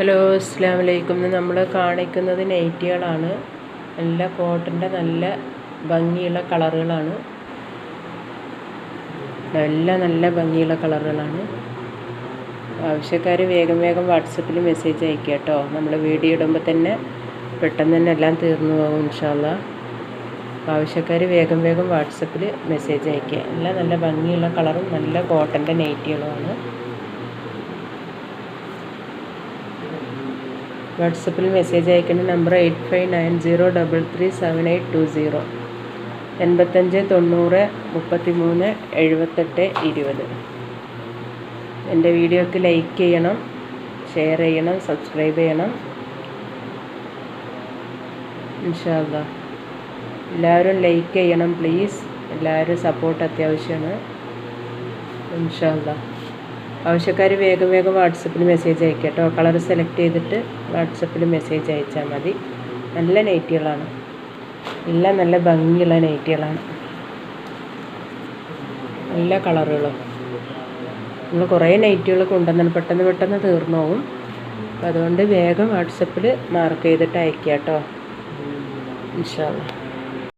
Hello, അസ്സലാമു അലൈക്കും. നമ്മൾ കാണിക്കുന്നത് നൈറ്റികളാണ്. നല്ല കോട്ടൻ്റെ നല്ല ഭംഗിയുള്ള കളറുകളാണ്. നല്ല ഭംഗിയുള്ള കളറുകളാണ്. ആവശ്യക്കാർ വേഗം വാട്സപ്പിൽ മെസ്സേജ് അയക്കുക കേട്ടോ. നമ്മൾ വീഡിയോ ഇടുമ്പോൾ തന്നെ പെട്ടെന്ന് തന്നെ എല്ലാം തീർന്നു പോകും ഇൻഷാ അല്ലാഹ്. ആവശ്യക്കാർ വേഗം വാട്സപ്പിൽ മെസ്സേജ് അയക്കുക. എല്ലാം നല്ല ഭംഗിയുള്ള കളറും നല്ല കോട്ടൻ്റെ നൈറ്റികളുമാണ്. വാട്സപ്പിൽ മെസ്സേജ് അയക്കേണ്ട നമ്പർ 8590337820 8590337820. എൻ്റെ വീഡിയോക്ക് ലൈക്ക് ചെയ്യണം, ഷെയർ ചെയ്യണം, സബ്സ്ക്രൈബ് ചെയ്യണം ഇൻഷാ അല്ലാഹ്. എല്ലാവരും ലൈക്ക് ചെയ്യണം പ്ലീസ്. എല്ലാവരും സപ്പോർട്ട് അത്യാവശ്യമാണ് ഇൻഷാ അല്ലാഹ്. ആവശ്യക്കാർ വേഗം വാട്സപ്പിൽ മെസ്സേജ് അയക്കുക കേട്ടോ. കളർ സെലക്ട് ചെയ്തിട്ട് വാട്സപ്പിൽ മെസ്സേജ് അയച്ചാൽ മതി. നല്ല നൈറ്റികളാണ്, എല്ലാം നല്ല ഭംഗിയുള്ള നൈറ്റികളാണ്, നല്ല കളറുകളും. നമ്മൾ കുറേ നൈറ്റികൾ കൊണ്ടുവന്നാൽ പെട്ടെന്ന് തീർന്നു പോകും. അപ്പം അതുകൊണ്ട് വേഗം വാട്സപ്പിൽ മാർക്ക് ചെയ്തിട്ട് അയക്കുക കേട്ടോ ഇൻഷാ അല്ലാഹ്.